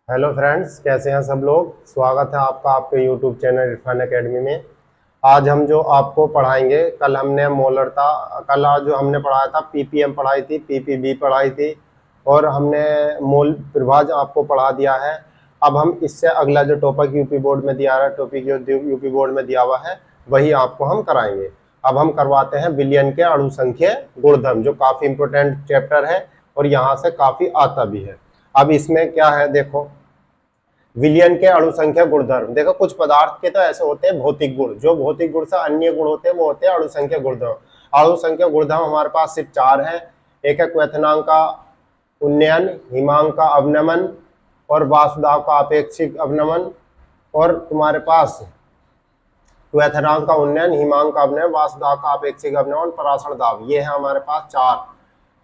Hello friends, कैसे हैं सब लोग। स्वागत है आपका आपके यूट्यूब चैनल इरफान एकेडमी में। आज हम जो आपको पढ़ाएंगे, कल हमने मोलरता कल आज जो हमने पढ़ाया था पीपीएम पढ़ाई थी, पीपीबी पढ़ाई थी और हमने मोल प्रभाज आपको पढ़ा दिया है। अब हम इससे अगला जो टॉपिक यूपी बोर्ड में दिया है, टॉपिक जो यूपी बोर्ड में दिया हुआ है वही आपको हम कराएंगे। अब हम करवाते हैं विलयन के अणु संख्या गुणधर्म, जो काफ़ी इंपोर्टेंट चैप्टर है और यहाँ से काफ़ी आता भी है। अब इसमें क्या है देखो, विलयन के अणु संख्या गुणधर्म। देखो, कुछ पदार्थ के तो ऐसे होते हैं भौतिक गुण, जो भौतिक गुण से अन्य गुण होते हैं वो होते हैं अणु संख्या गुणधर्म। अणु संख्या गुणधर्म हमारे पास सिर्फ 4 है। एक है क्वथनांक का उन्नयन, हिमांक का अवनमन और वासुदाव का अपेक्षिक अवनमन। और तुम्हारे पास क्वथनांक का उन्नयन, हिमांक का अवनयन, वासुदाव का अपेक्षिक अवनमन, परासरण दाब, ये है हमारे पास 4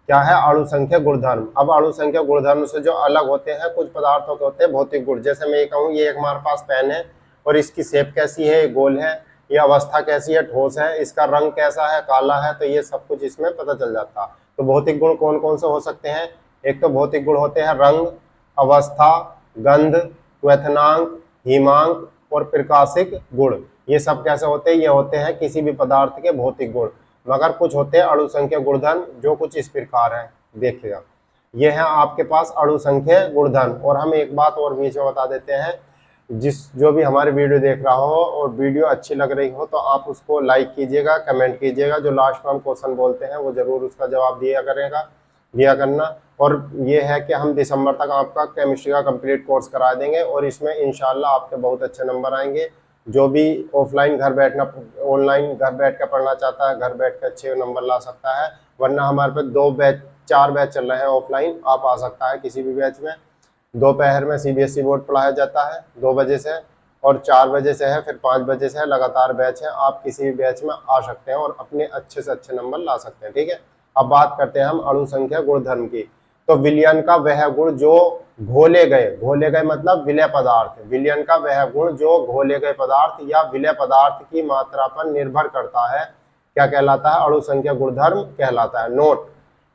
क्या है अणु संख्या गुणधर्म। अब अणु संख्या गुणधर्म से जो अलग होते हैं कुछ पदार्थों के होते हैं भौतिक गुण। जैसे मैं ये कहूँ, ये एक हमारे पास पेन है और इसकी शेप कैसी है, गोल है, ये अवस्था कैसी है, ठोस है, इसका रंग कैसा है, काला है, तो ये सब कुछ इसमें पता चल जाता। तो भौतिक गुण कौन कौन से हो सकते हैं? एक तो भौतिक गुण होते हैं रंग, अवस्था, गंध, क्वथनांक, हिमांक और प्रकाशिक गुण। ये सब कैसे होते हैं? ये होते हैं किसी भी पदार्थ के भौतिक गुण। मगर कुछ होते हैं अणु संख्या गुणधर्म, जो कुछ इस प्रकार है, देखिएगा। ये है आपके पास अणु संख्या गुणधर्म। और हम एक बात और बीच में बता देते हैं, जो भी हमारे वीडियो देख रहा हो और वीडियो अच्छी लग रही हो तो आप उसको लाइक कीजिएगा, कमेंट कीजिएगा, जो लास्ट में हम क्वेश्चन बोलते हैं वो जरूर उसका जवाब दिया करना। और ये है कि हम दिसंबर तक आपका केमिस्ट्री का कंप्लीट कोर्स करा देंगे और इसमें इंशाल्लाह आपके बहुत अच्छे नंबर आएंगे। जो भी ऑफलाइन घर बैठना ऑनलाइन घर बैठ कर पढ़ना चाहता है, घर बैठ कर अच्छे नंबर ला सकता है। वरना हमारे पे 4 बैच चल रहे हैं ऑफलाइन, आप आ सकता है किसी भी बैच में। दोपहर में सीबीएसई बोर्ड पढ़ाया जाता है 2 बजे से, और 4 बजे से है, फिर 5 बजे से है, लगातार बैच है। आप किसी भी बैच में आ सकते हैं और अपने अच्छे से अच्छे नंबर ला सकते हैं। ठीक है, अब बात करते हैं हम अणु संख्या गुणधर्म की। तो विलयन का वह गुण जो घोले गए मतलब विलय पदार्थ, विलयन का वह गुण जो घोले गए पदार्थ या विलय पदार्थ की मात्रा पर निर्भर करता है, क्या कहलाता है? अणु संख्या गुणधर्म कहलाता है। नोट,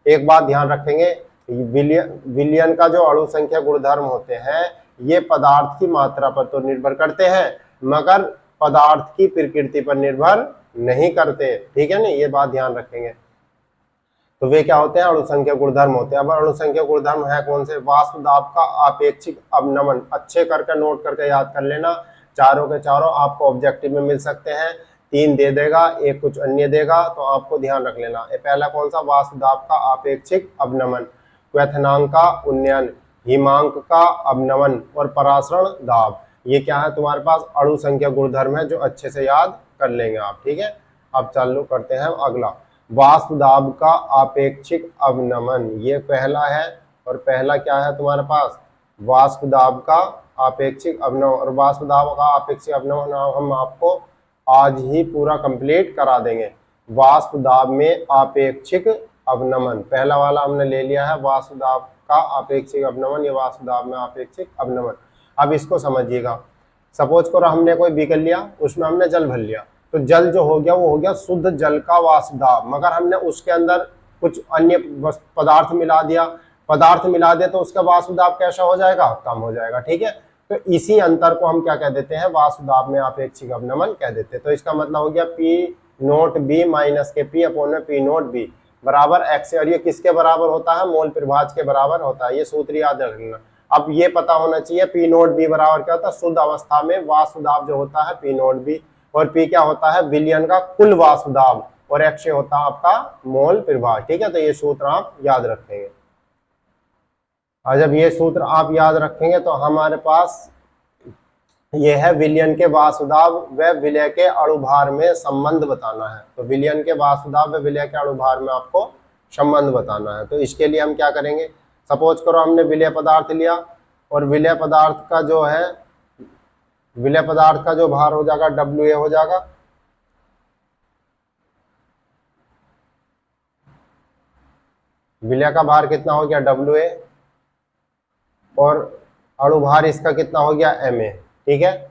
एक बात ध्यान रखेंगे, विलयन का जो अणु संख्या गुणधर्म होते हैं ये पदार्थ की मात्रा पर तो निर्भर करते हैं मगर पदार्थ की प्रकृति पर निर्भर नहीं करते। ठीक है ना, ये बात ध्यान रखेंगे। तो वे क्या होते हैं? अणु संख्या गुणधर्म होते हैं। अब अणु संख्या गुणधर्म है कौन से? वाष्प दाब का आपेक्षिक अवनमन, अच्छे करके नोट करके याद कर लेना। चारों के चारों आपको ऑब्जेक्टिव में मिल सकते हैं, 3 दे देगा, एक कुछ अन्य देगा, तो आपको ध्यान रख लेना। ये पहला कौन सा? वाष्प दाब का आपेक्षिक अवनमन, क्वथनांक का उन्नयन, हिमांक का अवनमन और परासरण दाब। ये क्या है तुम्हारे पास? अणु संख्या गुणधर्म है, जो अच्छे से याद कर लेंगे आप। ठीक है, अब चालू करते हैं अगला। वाष्प दाब का आपेक्षिक अवनमन, ये पहला है। और पहला क्या है तुम्हारे पास? वाष्प दाब का आपेक्षिक अवनमन। और वाष्प दाब का आपेक्षिक अवनमन हम आपको आज ही पूरा कंप्लीट करा देंगे। वाष्प दाब में आपेक्षिक अवनमन, पहला वाला हमने ले लिया है, वाष्प दाब का आपेक्षिक अवनमन, ये वाष्प दाब में आपेक्षिक अवनमन। अब इसको समझिएगा। सपोज करो हमने कोई बीकर लिया, उसमें हमने जल भर लिया, तो जल जो हो गया वो हो गया शुद्ध जल का वाष्प दाब। मगर हमने उसके अंदर कुछ अन्य पदार्थ मिला दिया तो उसका वाष्प दाब कैसा हो जाएगा? कम हो जाएगा। ठीक है, तो इसी अंतर को हम क्या कह देते हैं? वाष्प दाब में आपेक्षिक अवनमन कह देते हैं। तो इसका मतलब हो गया पी नोट बी माइनस के पी अपॉन में पी नोट बी बराबर एक्स। और ये किसके बराबर होता है? मोल प्रभाज के बराबर होता है। ये सूत्र याद रखना। अब ये पता होना चाहिए पी नोट बी बराबर क्या होता है? शुद्ध अवस्था में वाष्प दाब जो होता है पी नोट बी, और पी क्या होता है? विलयन का कुल वाष्प दाब, और एक्स होता है आपका मोल प्रभाज। ठीक है, तो ये सूत्र आप याद रखेंगे। और जब ये सूत्र आप याद रखेंगे तो हमारे पास ये है विलयन के वाष्प दाब व विलय के अणुभार में संबंध बताना है। तो विलयन के वाष्प दाब व विलय के अणुभार में आपको संबंध बताना है। तो इसके लिए हम क्या करेंगे? सपोज करो हमने विलय पदार्थ लिया और विलय पदार्थ का जो भार हो जाएगा WA हो जाएगा। विलय का भार कितना हो गया? WA, और अणुभार इसका कितना हो गया? MA। ठीक है,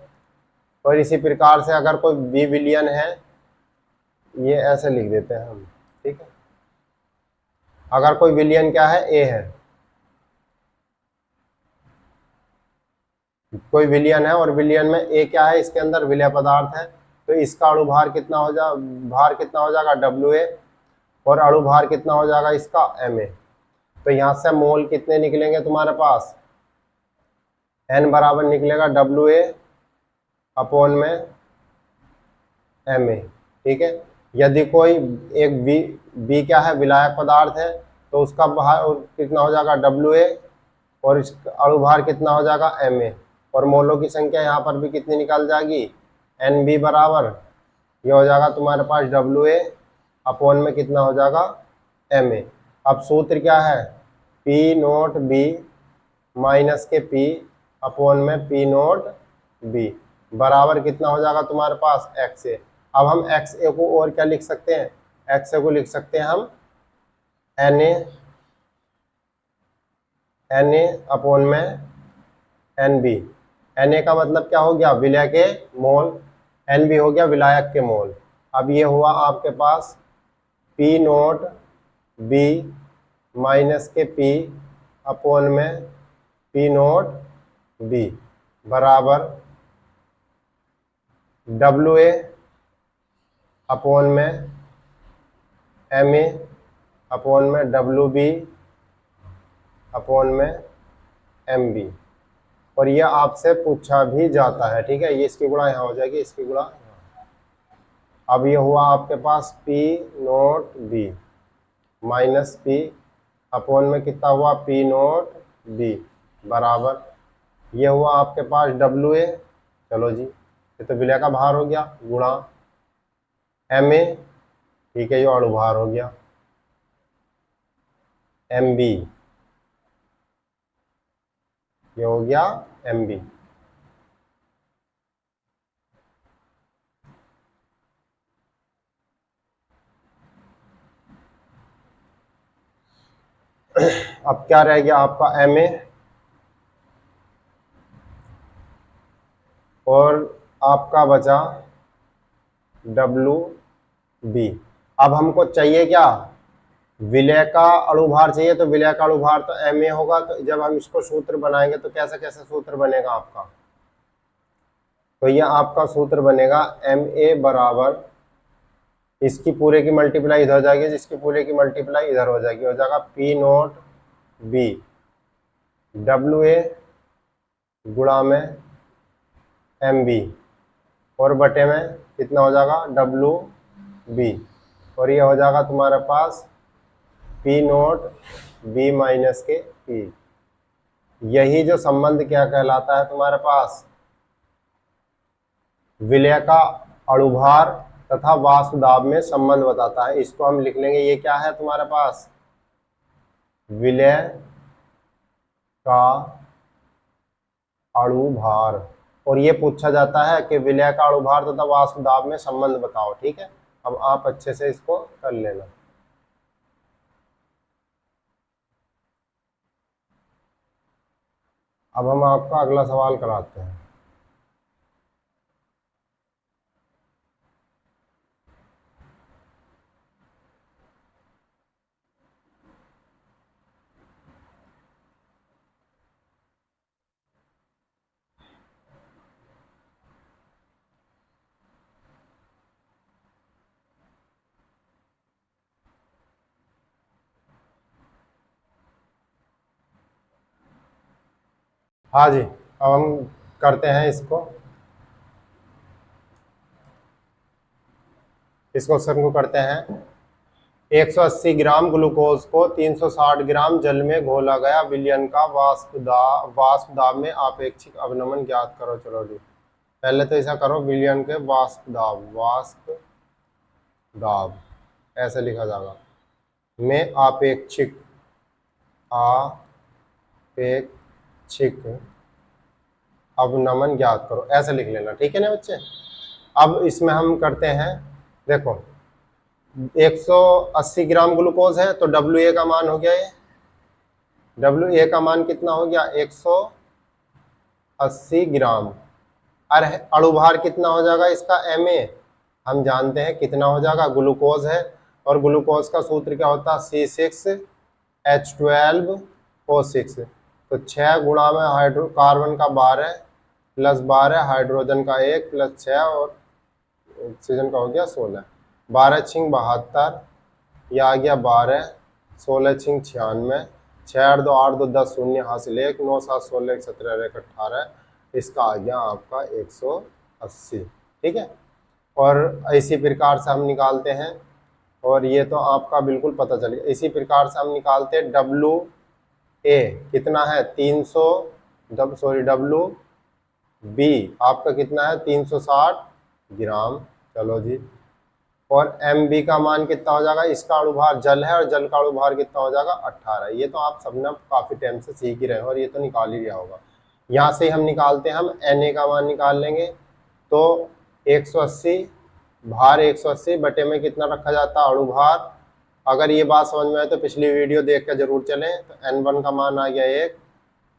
और इसी प्रकार से अगर कोई बी विलयन है, ये ऐसे लिख देते हैं हम। ठीक है, अगर कोई विलयन क्या है? A है, कोई विलयन है और विलयन में ए क्या है, इसके अंदर विलय पदार्थ है, तो इसका अणु भार कितना हो जाएगा WA, और अणु भार कितना हो जाएगा इसका MA। तो यहाँ से मोल कितने निकलेंगे तुम्हारे पास, N बराबर निकलेगा WA अपॉन में MA, ठीक है। यदि कोई एक B क्या है, विलायक पदार्थ है, तो उसका भार कितना हो जाएगा WA, और इसका अणु भार कितना हो जाएगा MA, और मोलों की संख्या यहाँ पर भी कितनी निकल जाएगी, NB बराबर ये हो जाएगा तुम्हारे पास WA अपॉन में कितना हो जाएगा MA। अब सूत्र क्या है, P नोट B माइनस के P अपॉन में P नोट B बराबर कितना हो जाएगा तुम्हारे पास XA। अब हम XA को और क्या लिख सकते हैं, XA को लिख सकते हैं हम Na अपॉन में NB। Na का मतलब क्या हो गया, विलय के मोल, NB हो गया विलायक के मोल। अब ये हुआ आपके पास P नोट B माइनस के P अपॉन में P नोट B बराबर WA अपॉन में MA अपॉन में WB अपॉन में MB। और ये आपसे पूछा भी जाता है, ठीक है। ये इसकी गुणा यहाँ हो जाएगी, इसकी गुणा यहाँ। अब ये हुआ आपके पास P note B minus P upon में कितना हुआ P नोट B बराबर ये हुआ आपके पास WA, चलो जी ये तो विलय का भार हो गया, गुणा MA, ठीक है, ये अणु भार हो गया, MB ये हो गया MB। अब क्या रह गया आपका MA, और आपका बचा WB। अब हमको चाहिए क्या, विलय का अणु भार चाहिए, तो विलय का अणु भार तो MA होगा। तो जब हम इसको सूत्र बनाएंगे तो कैसे कैसे सूत्र बनेगा आपका, तो ये आपका सूत्र बनेगा MA बराबर इसकी पूरे की मल्टीप्लाई इधर हो जाएगी, जिसकी पूरे की मल्टीप्लाई इधर हो जाएगी, हो जाएगा P नोट B WA गुणा में MB और बटे में कितना हो जाएगा WB, और ये हो जाएगा तुम्हारे पास P नोट B माइनस के P। यही जो संबंध क्या कहलाता है तुम्हारे पास, विलय का अणुभार तथा वाष्प दाब में संबंध बताता है। इसको हम लिख लेंगे, ये क्या है तुम्हारे पास, विलय का अणुभार। और ये पूछा जाता है कि विलय का अणुभार तथा वाष्प दाब में संबंध बताओ, ठीक है। अब आप अच्छे से इसको कर लेना। अब हम आपका अगला सवाल कराते हैं। हाँ जी, अब हम करते हैं इसको, इस क्वेश्चन को करते हैं। 180 ग्राम ग्लूकोज को 360 ग्राम जल में घोला गया विलयन का वाष्प दाब में आपेक्षिक अवनमन ज्ञात करो। चलो जी, पहले तो ऐसा करो, विलयन के वाष्प दाब ऐसे लिखा जाएगा, में आपेक्षिक अवनमन ज्ञात करो, ऐसे लिख लेना, ठीक है ना बच्चे। अब इसमें हम करते हैं, देखो 180 ग्राम ग्लूकोज है तो WA का मान हो गया, ये WA का मान कितना हो गया 180 ग्राम। अरे अणुभार कितना हो जाएगा इसका MA, हम जानते हैं कितना हो जाएगा, ग्लूकोज है और ग्लूकोज का सूत्र क्या होता है C6H12O6, तो 6 गुणा में कार्बन का 12 प्लस 12, हाइड्रोजन का 1 प्लस 6 और ऑक्सीजन का हो गया 16। 12 छिंग 72, यह आ गया 12, 16 छिंग 96, 6 8 2 8 2 10 शून्य हासिल 1, 9 7 16 1 17 1 18, इसका आ गया आपका 180। ठीक है, और इसी प्रकार से हम निकालते हैं, और ये तो आपका बिल्कुल पता चल गया। इसी प्रकार से हम निकालते हैं डब्लू ए कितना है 300, डब्लू बी आपका कितना है 360 ग्राम। चलो जी, और एम बी का मान कितना हो जाएगा, इसका अणुभार जल है और जल का अणुभार कितना हो जाएगा 18। ये तो आप सबने काफी टाइम से सीख ही रहे हो और ये तो निकाल ही लिया होगा। यहाँ से हम निकालते हैं, हम Na का मान निकाल लेंगे, तो 180 भार 180 बटे में कितना रखा जाता है अणुभार। अगर ये बात समझ में आए तो पिछली वीडियो देख कर जरूर चलें। तो N1 का मान आ गया 1।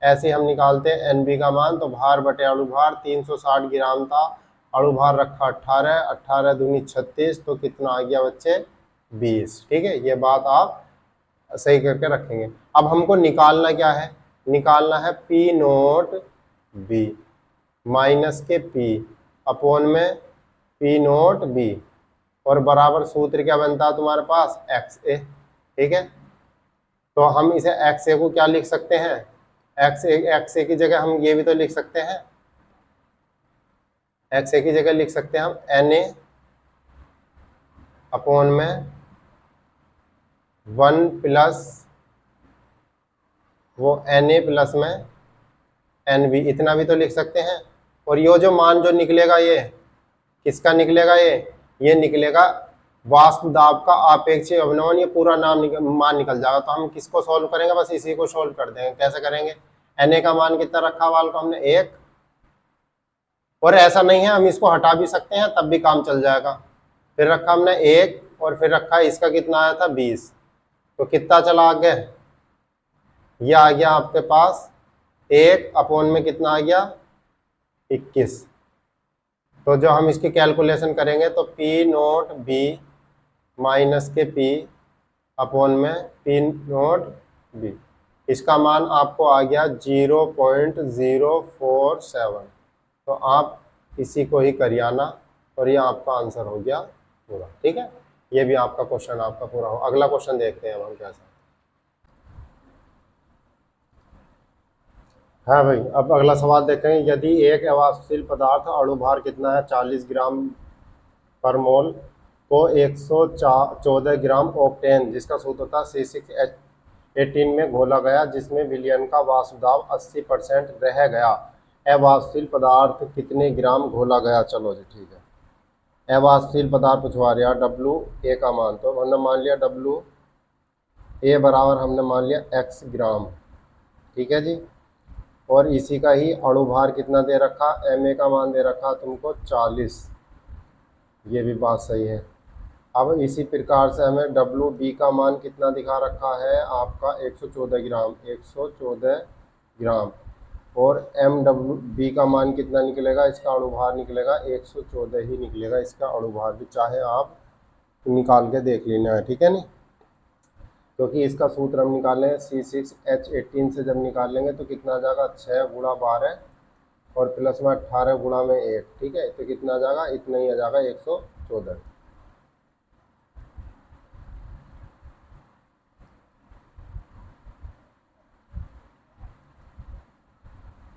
ऐसे ही हम निकालते हैं NB का मान, तो भार बटे अणुभार 360 ग्राम था, अणुभार रखा 18, 18 दूनी 36, तो कितना आ गया बच्चे 20। ठीक है, ये बात आप सही करके रखेंगे। अब हमको निकालना क्या है, निकालना है P नोट B माइनस के P अपॉन में P नोट B, और बराबर सूत्र क्या बनता है तुम्हारे पास XA। ठीक है, तो हम इसे XA को क्या लिख सकते हैं, XA की जगह हम ये भी तो लिख सकते हैं, XA की जगह लिख सकते हैं हम Na अपॉन में 1 प्लस वो Na प्लस में NB, इतना भी तो लिख सकते हैं। और ये जो मान जो निकलेगा ये किसका निकलेगा, ये निकलेगा वाष्प दाब का आपेक्षिक अवनमन, ये पूरा मान निकल जाएगा। तो हम किसको सॉल्व करेंगे, बस इसी को सॉल्व कर देंगे। कैसे करेंगे, Na का मान कितना रखा वाल को हमने 1, और ऐसा नहीं है हम इसको हटा भी सकते हैं तब भी काम चल जाएगा। फिर रखा हमने 1 और फिर रखा इसका कितना आया था 20, तो कितना चला आगे, ये आ गया आपके पास 1 अपॉन में कितना आ गया 21। तो जो हम इसकी कैलकुलेशन करेंगे तो P नोट B माइनस के P अपॉन में P नोट B, इसका मान आपको आ गया 0.047। तो आप इसी को ही करियाना और ये आपका आंसर हो गया पूरा। ठीक है, ये भी आपका क्वेश्चन आपका पूरा हो। अगला क्वेश्चन देखते हैं हम कैसा। हाँ भाई, अब अगला सवाल देखें। यदि एक अवाष्पशील पदार्थ अणुभार कितना है 40 ग्राम पर मोल को 114 ग्राम ऑक्टेन जिसका सूत्र था C6H18 में घोला गया, जिसमें विलयन का वाष्प दाब 80% रह गया, अवाष्पशील पदार्थ कितने ग्राम घोला गया। चलो जी ठीक है, अवाष्पशील पदार्थ पूछवा रहा डब्लू ए का मान, तो हमने मान लिया डब्लू ए बराबर हमने मान लिया x ग्राम। ठीक है जी, और इसी का ही अणुभार कितना दे रखा, Ma का मान दे रखा तुमको 40, ये भी बात सही है। अब इसी प्रकार से हमें WB का मान कितना दिखा रखा है आपका 114 ग्राम, 114 ग्राम, और MWB का मान कितना निकलेगा, इसका अणुभार निकलेगा 114 ही निकलेगा, इसका अणुभार भी चाहे आप निकाल के देख लेना है। ठीक है नहीं, क्योंकि इसका सूत्र हम निकालें C6H18 से जब निकालेंगे तो कितना आ जाएगा 6 गुणा 12 और प्लस में 18 गुणा में 1। ठीक है, तो कितना आ जाएगा, इतना ही आ जाएगा 114।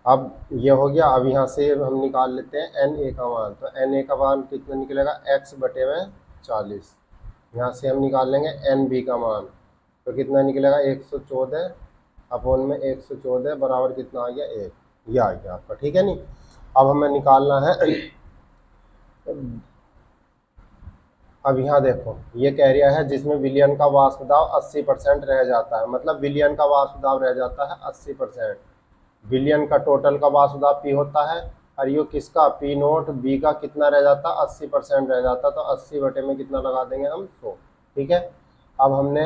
अब ये हो गया। अब यहाँ से हम निकाल लेते हैं Na का मान, तो Na का मान कितना निकलेगा x बटे में 40। यहाँ से हम निकाल लेंगे NB का मान, तो कितना निकलेगा 114 अपॉन में 114 बराबर कितना आ गया 1, ये आ गया आपका। ठीक है नहीं, अब हमें निकालना है। अब यहाँ देखो ये कह रहा है जिसमें विलयन का वाष्प दाब 80% रह जाता है, मतलब विलयन का वाष्प दाब रह जाता है 80%। विलयन का टोटल का वाष्प दाब P होता है, और ये किसका P नोट B का कितना रह जाता, 80% रह जाता, तो 80 बटे में कितना लगा देंगे हम 100। ठीक है, अब हमने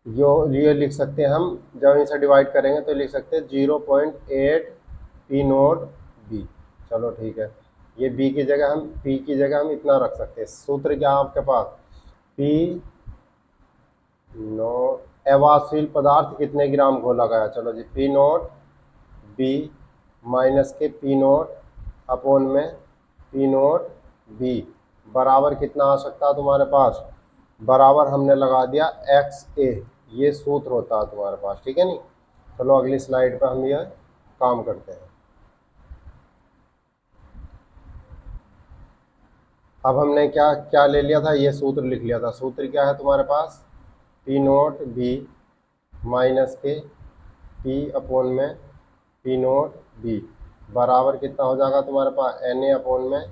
ये लिख सकते हैं हम, जब इसे डिवाइड करेंगे तो लिख सकते हैं 0.8 P नोट B। चलो ठीक है, ये B की जगह हम P की जगह हम इतना रख सकते हैं। सूत्र क्या है आपके पास, P नोट अवाष्पशील पदार्थ कितने ग्राम घोला गया। चलो जी, P नोट B माइनस के पी नोट अपॉन में पी नोट बी बराबर कितना आ सकता है तुम्हारे पास, बराबर हमने लगा दिया एक्स ए, ये सूत्र होता है तुम्हारे पास, ठीक है नहीं। चलो अगली स्लाइड पे हम ये काम करते हैं। अब हमने क्या क्या ले लिया था, ये सूत्र लिख लिया था। सूत्र क्या है तुम्हारे पास, पी नोट बी माइनस के पी अपॉन में पी नोट बी बराबर कितना हो जाएगा तुम्हारे पास, एन ए अपॉन में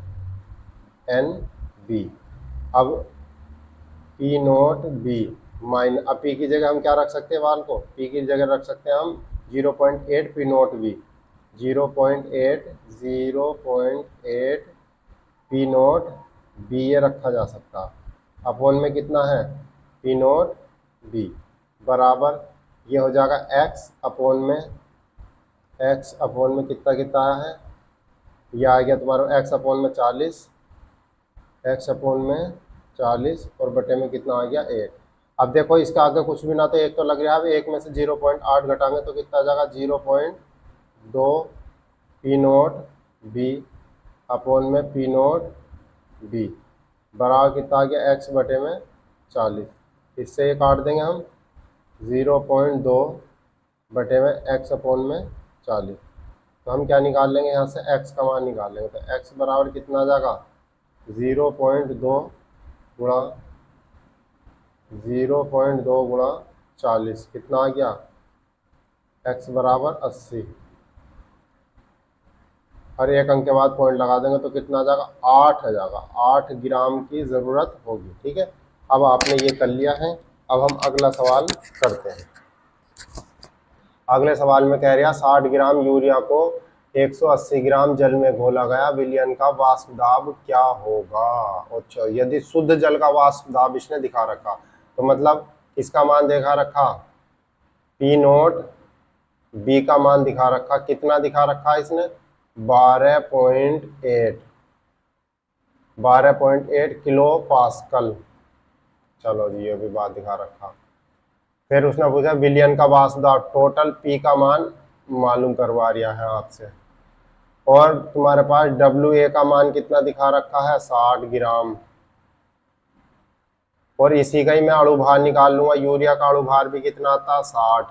एन बी। अब पी नोट बी अब पी की जगह हम क्या रख सकते हैं, वाल को पी की जगह रख सकते हैं हम 0.8 P note B, 0.8 P note B ये रखा जा सकता। अपॉन में कितना है, पी नोट बी बराबर ये हो जाएगा एक्स अपॉन में कितना कितना है, ये आ गया तुम्हारा एक्स अपॉन में 40, एक्स अपॉन में 40 और बटे में कितना आ गया 1। अब देखो इसका आगे कुछ भी ना तो एक तो लग रहा है, अब एक में से 0.8 घटाएंगे तो कितना आ जाएगा 0.2 पी नोट बी अपॉन में पी नोट बी बराबर कितना आ गया एक्स बटे में 40। इससे ये काट देंगे हम 0.2 बटे में एक्स अपॉन में 40। तो हम क्या निकाल लेंगे यहाँ से, एक्स का मान निकाल लेंगे। तो एक्स बराबर कितना आ जाएगा 0.2 गुणा 0.2 गुणा 40 कितना आ गया, एक्स बराबर 80। और एक अंक के बाद पॉइंट लगा देंगे तो कितना आ जाएगा 8 आ जाएगा, 8 ग्राम की ज़रूरत होगी, ठीक है। अब आपने ये कर लिया है, अब हम अगला सवाल करते हैं। अगले सवाल में कह रहा है 60 ग्राम यूरिया को 180 ग्राम जल में घोला गया, विलयन का वाष्प दाब क्या होगा। अच्छा, यदि शुद्ध जल का वाष्प दाब इसने दिखा रखा, तो मतलब इसका मान देखा रखा, पी नोट बी का मान दिखा रखा, कितना दिखा रखा है इसने 12.8 किलो पास्कल। चलो जी ये भी बात दिखा रखा। फिर उसने पूछा विलियन का वाष्प दाब, टोटल पी का मान मालूम करवा दिया है आपसे, और तुम्हारे पास डब्ल्यू ए का मान कितना दिखा रखा है 60 ग्राम, और इसी का ही मैं अणु भार निकाल लूंगा, यूरिया का अणु भार भी कितना आता 60।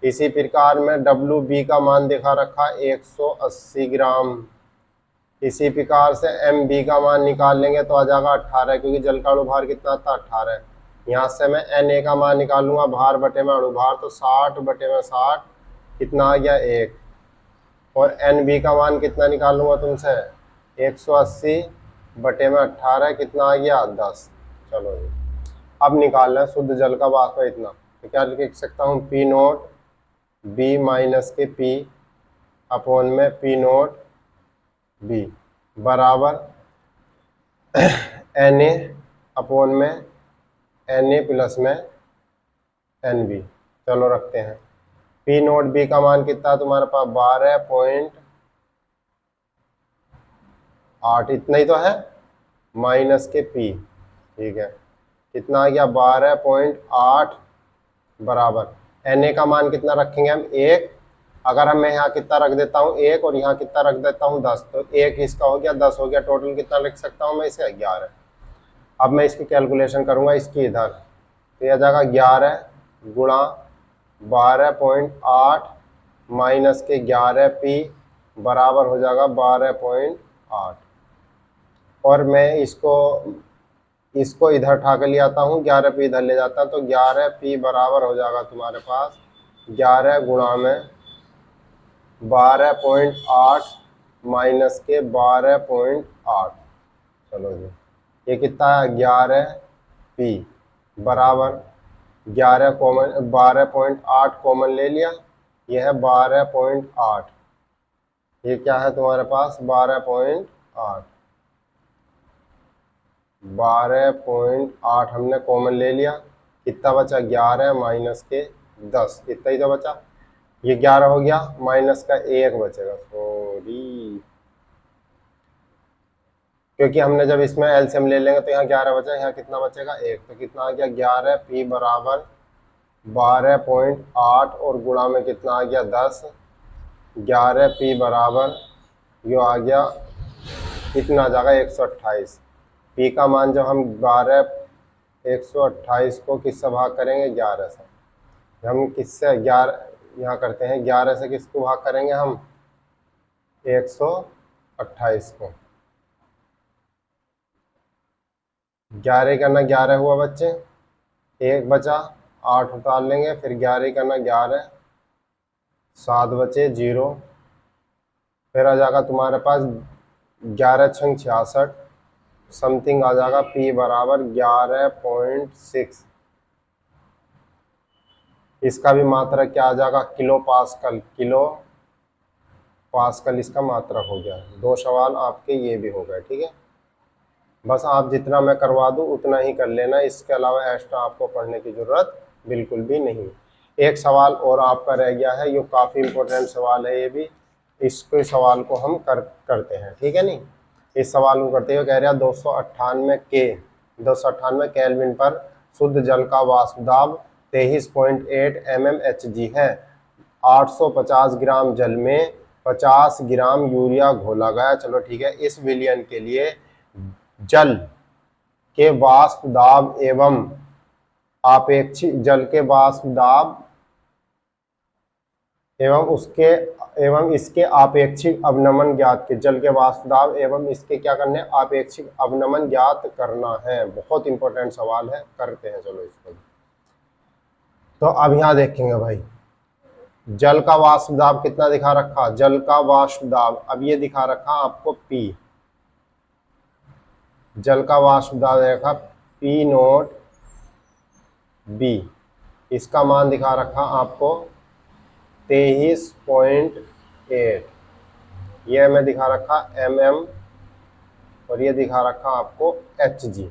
इसी प्रकार में डब्ल्यू बी का मान दिखा रखा 180 ग्राम। इसी प्रकार से एम बी का मान निकाल लेंगे तो आ जाएगा 18, क्योंकि जल का अणु भार कितना था 18। यहाँ से मैं एन ए का मान निकालूंगा, भार बटे में अणु भार, तो 60 बटे में 60 कितना आ गया 1, और एन बी का मान कितना निकालूंगा तुमसे 180 बटे में 18 कितना आ गया 10। चलो जी अब निकाल लें शुद्ध जल का वाष्प इतना, तो क्या लिख सकता हूँ, पी नोट बी माइनस के पी अपॉन में पी नोट बी बराबर एन ए अपॉन में एन ए प्लस में एन बी। चलो रखते हैं, पी नोट बी का मान कितना तुम्हारे पास 12.8 इतना ही तो है, माइनस के पी, ठीक है, कितना आ गया 12.8 बराबर एन ए का मान कितना रखेंगे हम 1। अगर हम मैं यहाँ कितना रख देता हूँ 1 और यहाँ कितना रख देता हूँ 10, तो 1 इसका हो गया 10 हो गया, टोटल कितना लिख सकता हूँ मैं इसे 11। अब मैं इसकी कैलकुलेशन करूँगा इसकी इधर, तो यह जाएगा 11 गुणा 12.8 माइनस के 11 पी बराबर हो जाएगा 12.8, और मैं इसको इधर उठा कर ले आता हूँ, 11 पी इधर ले जाता हूँ, तो 11 पी बराबर हो जाएगा तुम्हारे पास 11 गुणा में 12.8 माइनस के 12.8। चलो जी ये कितना है 11 पी बराबर 11 कॉमन 12.8 कॉमन ले लिया, यह है 12.8, ये क्या है तुम्हारे पास 12.8 हमने कॉमन ले लिया, कितना बचा 11 माइनस के 10, इतना ही तो बचा, ये 11 हो गया, माइनस का 1 बचेगा, सॉरी, क्योंकि हमने जब इसमें एलसीएम ले लेंगे तो यहाँ 11 बचा, यहाँ कितना बचेगा 1, तो कितना आ गया 11 पी बराबर 12.8 और गुणा में कितना आ गया 10, 11P बराबर यो आ गया, कितना आ जाएगा 128। P का मान जब हम 128 को किससे भाग करेंगे 11 से, हम किससे 11 यहाँ करते हैं, 11 से किसको भाग करेंगे हम 128 को। 11 करना 11 हुआ बच्चे, एक बचा, 8 उतार लेंगे, फिर 11 करना 11, 7 बचे 0, फिर आ जाएगा तुम्हारे पास 11 छंग 66, समथिंग आ जाएगा P बराबर 11.6। इसका भी मात्रक क्या आ जाएगा किलो पास्कल, किलो पास्कल इसका मात्रक हो गया। 2 सवाल आपके ये भी हो गए, ठीक है। बस आप जितना मैं करवा दूं उतना ही कर लेना, इसके अलावा एक्स्ट्रा आपको पढ़ने की ज़रूरत बिल्कुल भी नहीं। एक सवाल और आपका रह गया है, ये काफ़ी इम्पोर्टेंट सवाल है ये भी, इसके सवाल को हम करते हैं, ठीक है। नहीं, इस सवाल को करते हुए कह रहा 298 केल्विन पर शुद्ध जल का वाष्प दाब 23.8 mmHg है। 850 ग्राम जल में 50 ग्राम यूरिया घोला गया। चलो ठीक है, इस विलयन के लिए जल के वाष्प दाब एवं आपेक्षिक जल के वाष्प दाब एवं इसके आपेक्षिक अवनमन ज्ञात के जल के वाष्प दाब एवं इसके क्या करने आपेक्षिक अवनमन ज्ञात करना है। बहुत इंपॉर्टेंट सवाल है, करते हैं चलो इसको। तो अब यहां देखेंगे भाई, जल का वाष्प दाब कितना दिखा रखा, जल का वाष्प दाब अब ये दिखा रखा आपको P, जल का वाष्प दाब देखा P नोट B, इसका मान दिखा रखा आपको 23.8, ये मैं दिखा रखा mm और ये दिखा रखा आपको Hg।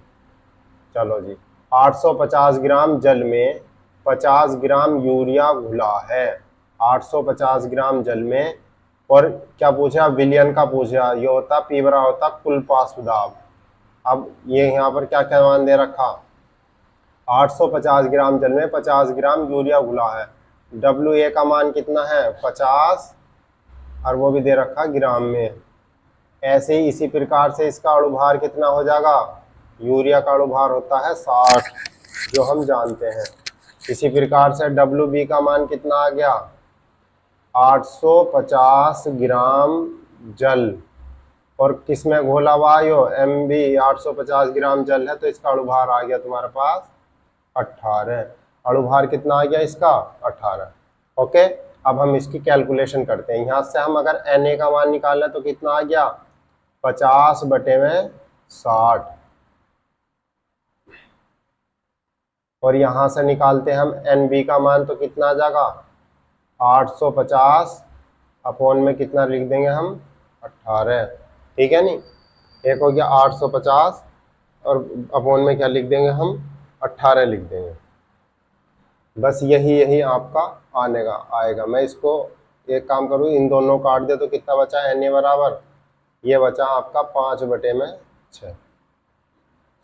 चलो जी, 850 ग्राम जल में 50 ग्राम यूरिया घुला है। 850 ग्राम जल में, और क्या पूछा विलयन का पूछा, ये होता P बराबर होता कुल वाष्प दाब। अब ये यहाँ पर क्या क्या मान दे रखा, 850 ग्राम जल में 50 ग्राम यूरिया घुला है। WA का मान कितना है 50, और वो भी दे रखा ग्राम में। ऐसे ही इसी प्रकार से इसका अणुभार कितना हो जाएगा, यूरिया का अणुभार होता है 60, जो हम जानते हैं। इसी प्रकार से WB का मान कितना आ गया 850 ग्राम जल, और किसमें घोला हुआ यो MB 850 ग्राम जल है, तो इसका अणुभार आ गया तुम्हारे पास 18। अणुभार कितना आ गया इसका 18। ओके, अब हम इसकी कैलकुलेशन करते हैं। यहाँ से हम अगर Na का मान निकालना तो कितना आ गया 50 बटे में 60, और यहाँ से निकालते हैं हम NB का मान तो कितना आ जाएगा 850 अपॉन में कितना लिख देंगे हम 18, ठीक है। नहीं, एक हो गया 850 और अपॉन में क्या लिख देंगे हम 18 लिख देंगे। बस यही आपका आएगा। मैं इसको एक काम करूँ, इन दोनों काट दे तो कितना बचा Na बराबर, ये बचा आपका 5 बटे में 6।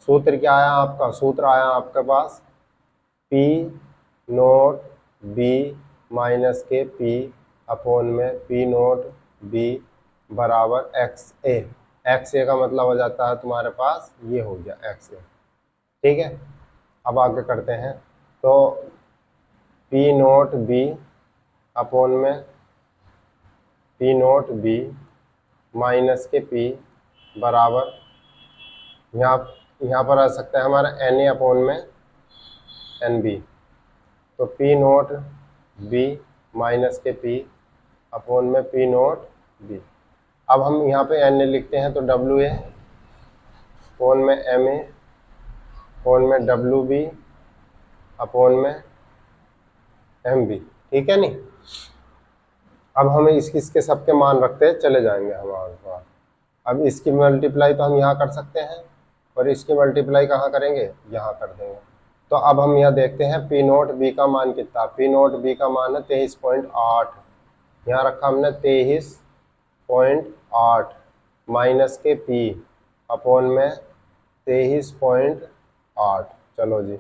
सूत्र क्या आया आपका, सूत्र आया आपके पास P नोट B माइनस के P अपॉन में P नोट B बराबर XA। XA का मतलब हो जाता है तुम्हारे पास ये हो गया XA, ठीक है। अब आगे करते हैं, तो P नोट B अपॉन में P नोट B माइनस के P बराबर, यहाँ पर आ सकता है हमारा Na अपॉन में NB, तो P नोट B माइनस के P अपॉन में P नोट B। अब हम यहाँ पे Na लिखते हैं तो WA अपॉन में MA अपॉन में WB अपॉन में MB, ठीक है। नहीं, अब हमें इसके सबके मान रखते चले जाएंगे हमारे पास। अब इसकी मल्टीप्लाई तो हम यहाँ कर सकते हैं, और इसकी मल्टीप्लाई कहाँ करेंगे, यहाँ कर देंगे। तो अब हम यहाँ देखते हैं P नोट B का मान कितना, P नोट B का मान है 23.8, यहाँ रखा हमने 23.8 माइनस के P अपॉन में 23.8। चलो जी,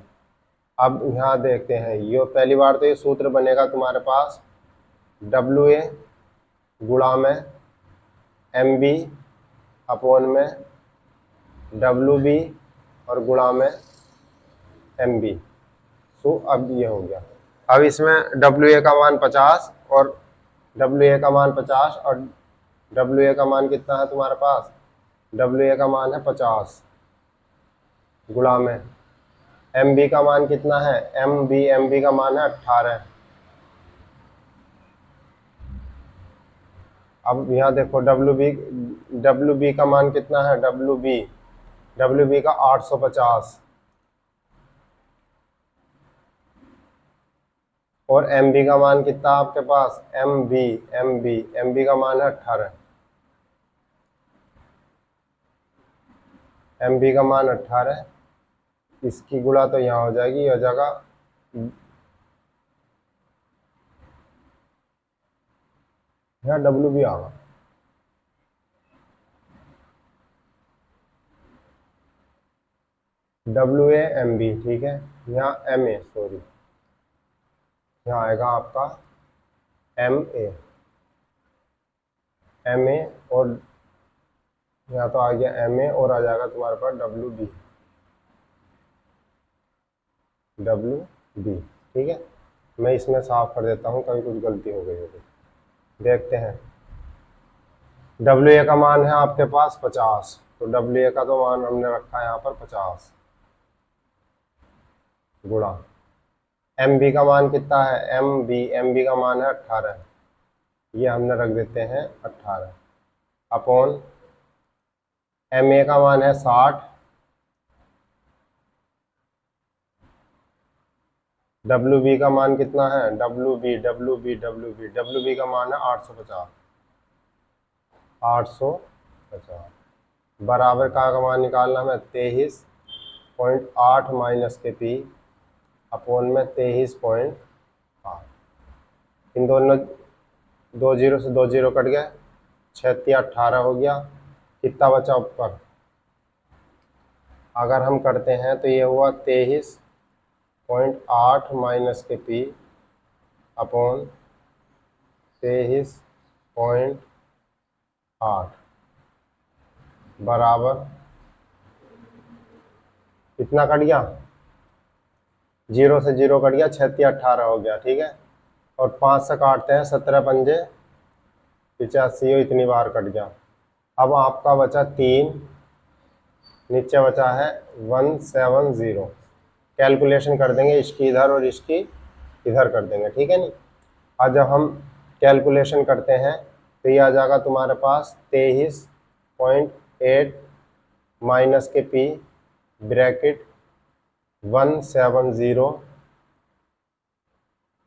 अब यहाँ देखते हैं, ये पहली बार तो ये सूत्र बनेगा तुम्हारे पास WA गुणा में MB अपॉन में WB और गुणा में MB। तो अब ये हो गया। अब इसमें WA का मान 50 और WA का मान 50 और WA का मान कितना है तुम्हारे पास? WA का मान है 50 गुणा में MB का मान कितना है? MB का मान है 18। अब यहाँ देखो WB का मान कितना है? WB का 850 और MB का मान कितना आपके पास? MB का मान है 18। MB का मान 18, इसकी गुणा तो यहाँ हो जाएगी, ये हो जाएगा यहाँ WB आगा WA MB, ठीक है। यहाँ MA, सॉरी, यहाँ आएगा आपका MA और यहाँ तो आ गया MA और आ जाएगा तुम्हारे पास WB, ठीक है। मैं इसमें साफ कर देता हूँ, कभी कुछ गलती हो गई होगी। देखते हैं, WA का मान है आपके पास 50, तो WA का तो मान हमने रखा है यहाँ पर 50 गुणा MB का मान कितना है? MB का मान है 18, ये हमने रख देते हैं 18 अपॉन MA का मान है 60, WB का मान कितना है? WB का मान है 850 बराबर का मान निकालना है 23.8 माइनस के P अपॉन में 23.8। इन दोनों 2 जीरो से 2 जीरो कट गए, 6 18 हो गया। कितना बचा ऊपर? अगर हम करते हैं तो ये हुआ 23.8 माइनस के P अपॉन 23.8 बराबर कितना कट गया? 0 से 0 कट गया, 6 18 हो गया, ठीक है। और 5 से काटते हैं, 17 पंजे 85, इतनी बार कट गया। अब आपका बचा 3, नीचे बचा है 170। कैलकुलेशन कर देंगे, इसकी इधर और इसकी इधर कर देंगे, ठीक है। नहीं, आज जब हम कैलकुलेशन करते हैं तो ये आ जाएगा तुम्हारे पास 23.8 माइनस के P ब्रैकेट 170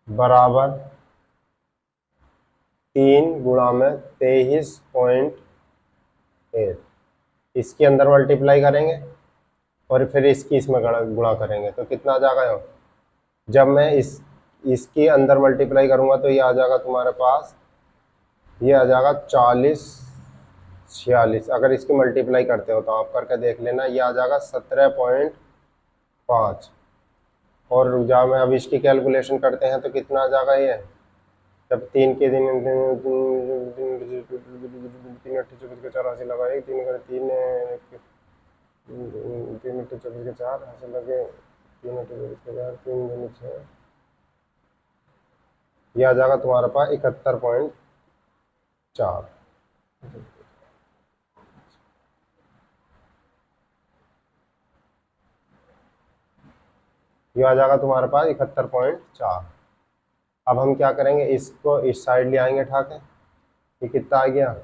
बराबर 3 गुणा में 23.8। इसके अंदर मल्टीप्लाई करेंगे और फिर इसकी इसमें गुणा करेंगे तो कितना आ जाएगा? जब मैं इसके अंदर मल्टीप्लाई करूंगा तो ये आ जाएगा तुम्हारे पास, ये आ जाएगा 40 46। अगर इसकी मल्टीप्लाई करते हो तो आप करके देख लेना, ये आ जाएगा 17.5। और जब मैं अब इसकी कैलकुलेशन करते हैं तो कितना आ जाएगा? ये जब 3 के दिन 3 8 24 के 84 लगाए, 3 का 3 3 8 24 के 4 ऐसे लगे, 3 8 24 के 4 3 दूनी 6, ये आ जाएगा तुम्हारे पास 71.4। ये आ जाएगा तुम्हारे पास 71.4। अब हम क्या करेंगे, इसको इस साइड ले आएंगे उठा के, ये कितना आ गया?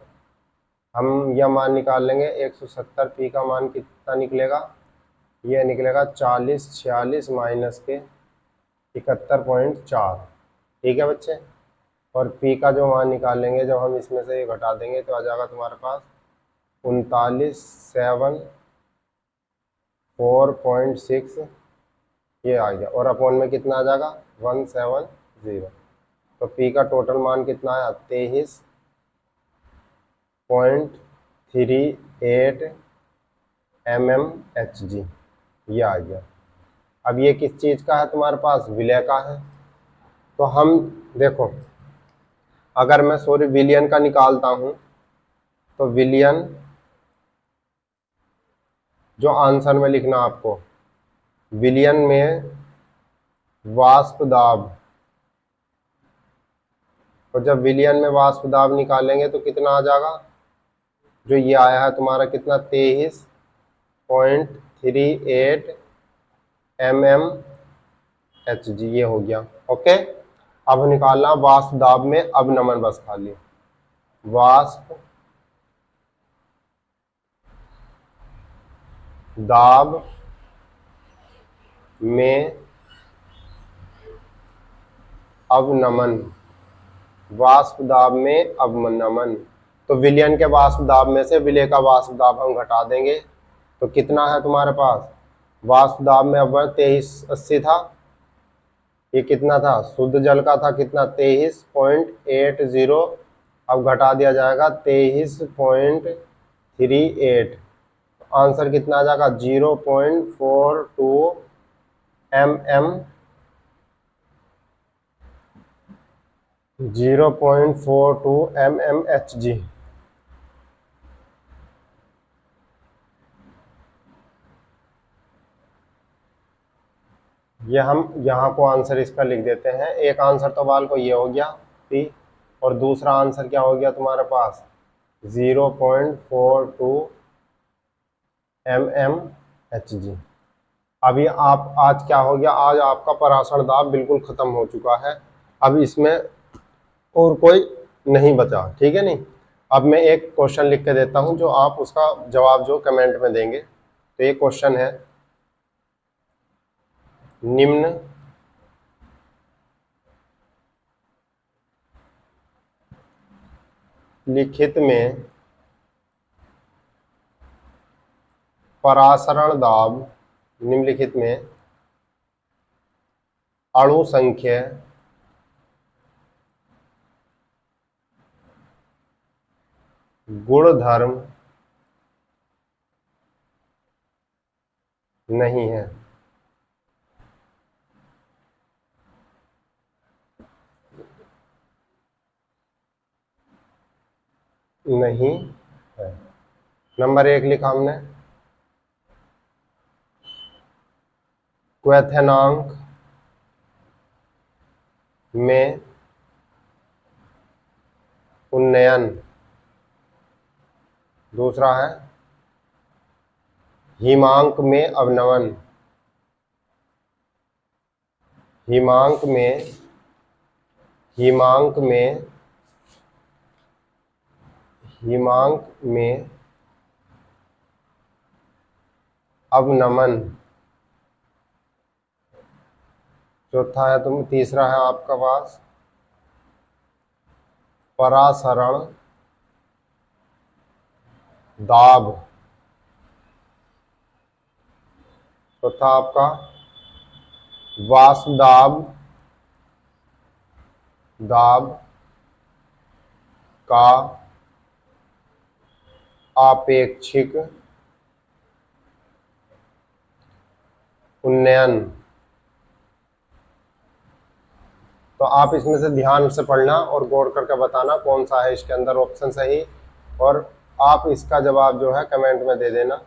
हम यह मान निकाल लेंगे 170। P का मान कितना निकलेगा? ये निकलेगा 40 46 माइनस के 71.4, ठीक है बच्चे। और P का जो मान निकाल लेंगे, जब हम इसमें से ये घटा देंगे तो आ जाएगा तुम्हारे पास 39.74.6, ये आ गया। और अपॉन में कितना आ जाएगा? 170। तो P का टोटल मान कितना आया? 23.38 mmHg, ये आ गया। अब ये किस चीज़ का है तुम्हारे पास? विलय का है। तो हम देखो, अगर मैं सॉरी विलियन का निकालता हूं तो विलियन जो आंसर में लिखना आपको, विलियन में वाष्प दाब, और जब विलियन में वाष्प दाब निकालेंगे तो कितना आ जाएगा, जो ये आया है तुम्हारा कितना 23.38 mmHg, ये हो गया। ओके, अब निकालना वाष्प दाब में अवनमन, बस खाली वाष्प दाब में अवनमन, वाष्प दाब में अवनमन। तो विलयन के वाष्प दाब में से विलय का वाष्प दाब हम घटा देंगे, तो कितना है तुम्हारे पास, वाष्प दाब में अवनमन 2380 था, ये कितना था शुद्ध जल का था कितना 23.80, अब घटा दिया जाएगा 23.38, आंसर कितना आ जाएगा 0.42 mmHg। ये हम यहाँ को आंसर इसका लिख देते हैं। एक आंसर तो बाल को ये हो गया पी, और दूसरा आंसर क्या हो गया तुम्हारे पास 0.42 mmHg। अभी आप आज क्या हो गया, आज आपका पराशर दाब बिल्कुल खत्म हो चुका है, अब इसमें और कोई नहीं बचा, ठीक है नहीं। अब मैं एक क्वेश्चन लिख के देता हूं जो आप उसका जवाब जो कमेंट में देंगे। तो ये क्वेश्चन है, निम्न लिखित में परासरण दाब, निम्नलिखित में अणु संख्या गुणधर्म नहीं है। नहीं है। नंबर 1 लिखा हमने, क्वथनांक में उन्नयन। दूसरा है हिमांक में अवनमन, हिमांक में अवनमन। चौथा है तीसरा है आपका पास परासरण दाब। चौथा आपका वाष्प दाब का आपेक्षिक उन्नयन। तो आप इसमें से ध्यान से पढ़ना और गौर करके बताना कौन सा है इसके अंदर ऑप्शन सही, और आप इसका जवाब जो है कमेंट में दे देना,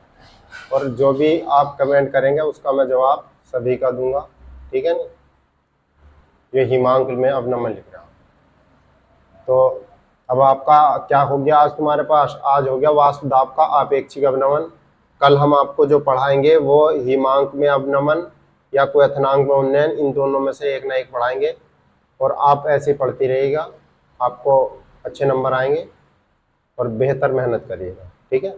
और जो भी आप कमेंट करेंगे उसका मैं जवाब सभी का दूंगा, ठीक है ना। ये हिमांक में अवनमन लिख रहा हूँ। तो अब आपका क्या हो गया, आज तुम्हारे पास आज हो गया वाष्प दाब का आपेक्षिक अवनमन। कल हम आपको जो पढ़ाएंगे वो हिमांक में अवनमन या क्वथनांक में उन्नयन, इन दोनों में से एक ना एक पढ़ाएंगे, और आप ऐसे पढ़ती रहिएगा, आपको अच्छे नंबर आएंगे और बेहतर मेहनत करिएगा, ठीक है।